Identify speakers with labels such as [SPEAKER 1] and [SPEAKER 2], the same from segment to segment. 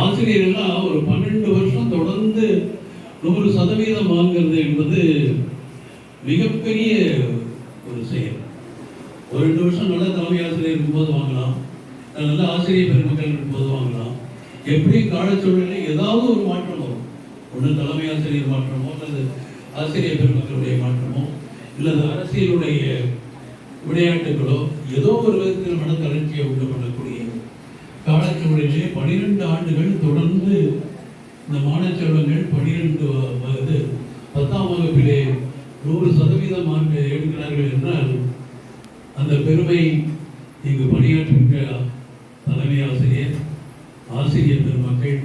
[SPEAKER 1] ஆசிரியர்கள்லாம் ஒரு 12 வருஷம் தொடர்ந்து 100% வாங்குறது என்பது மிகப்பெரிய ஒரு செயல். ஒரு 2 வருஷம் நல்ல தலைமை ஆசிரியர் இருக்கும்போது வாங்கலாம், நல்ல ஆசிரியர் பெருமக்கள் இருக்கும்போது வாங்கலாம். எப்படி காலச்சூழலில் ஏதாவது ஒரு மாற்றம் வரும். ஒன்று தலைமை ஆசிரியர் மாற்றமோ அல்லது ஆசிரியர் பெருமக்களுடைய மாற்றமோ அல்லது அரசியலுடைய விளையாட்டுகளோ ஏதோ ஒரு விதத்தில் மன தளர்ச்சியை உண்டு பண்ணக்கூடிய காலச்சூழலிலே 12 ஆண்டுகள் தொடர்ந்து இந்த மாணவ செல்வங்கள் 10ஆம் வகுப்பிலே 100% மார்க் எடுக்கிறார்கள் என்றால் அந்த பெருமை இங்கு பணியாற்றுகின்ற தலைமை ஆசிரியர், ஆசிரியர் பெருமக்கள்,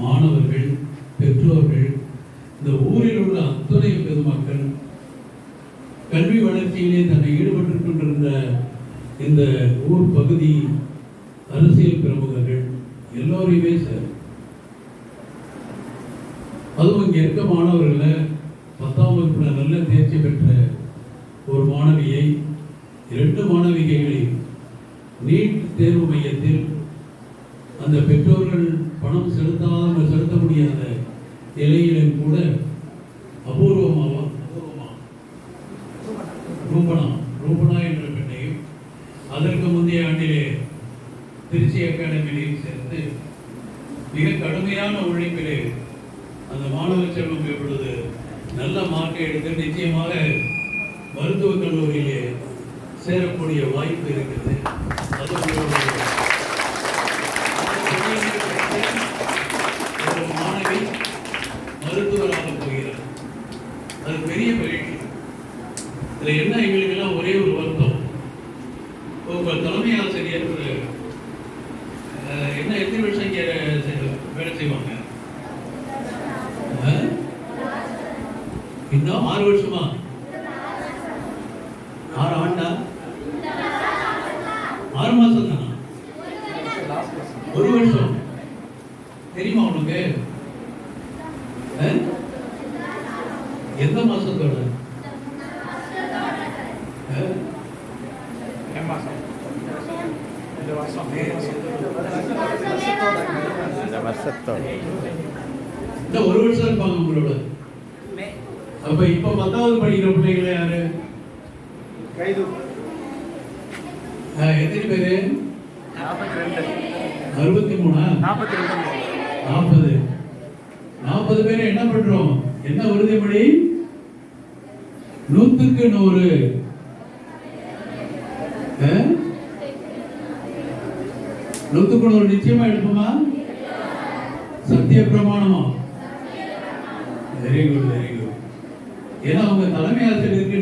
[SPEAKER 1] மாணவர்கள், பெற்றோர்கள், இந்த ஊரில் உள்ள அத்துணை பெருமக்கள், கல்வி வளர்ச்சியிலே தன்னை ஈடுபட்டுக் கொண்டிருந்த இந்த ஊர் பகுதி அரசியல் பிரமுகர்கள் எல்லோரையுமே சார். அதுவும் இங்கே இருக்க மாணவர்களை 10ஆம் வகுப்பில் நல்ல தேர்ச்சி பெற்ற ஒரு மாணவியை 2 மாணவிகளை நீட் தேர்வு மையத்தில் அந்த பெற்றோர்கள் பணம் செலுத்த முடியாத நிலையிலும் கூட ரூபனா என்ற பெண்ணையும் அதற்கு முந்தைய ஆண்டிலே திருச்சி அகாடமியில் சேர்ந்து மிக கடுமையான உழைப்பிலே அந்த மாணவ செல்வம் எப்பொழுது நல்ல மார்க்கை எடுத்து நிச்சயமாக மருத்துவக் கல்லூரியிலே சேரக்கூடிய வாய்ப்பு இருக்கிறது. அது மாணவி மருத்துவராக போகிறார். அது பெரிய பயிற்சி. இதில் என்ன எங்களுக்கெல்லாம் ஒரே ஒரு வருத்தம், உங்கள் தலைமை ஆசிரியர் என்ன எத்தனை வருஷம் இங்கே வேலை செய்வாங்க? இன்னும் 6 வருஷமா? 6 ஆண்டா? 6 மாசம் தானா? 1 வருஷம் தெரியுமா உனக்கு? எந்த மாசத்தோட? இந்த 1 வருஷம் இருப்பாங்க உங்களோட. அப்ப இப்ப 10வது படிக்கிற பிள்ளைகளை யாரு? எத்தனை பேரு? 63? 40 பேரை என்ன பண்றோம்? என்ன உறுதிமொழி? 100க்கு 100. நூற்றுக்கு 100 நிச்சயமா எடுப்போமா? சத்திய பிரமாணமா? Very good, very good. ஏன்னா அவங்க தலைமை ஆசிரியருக்கு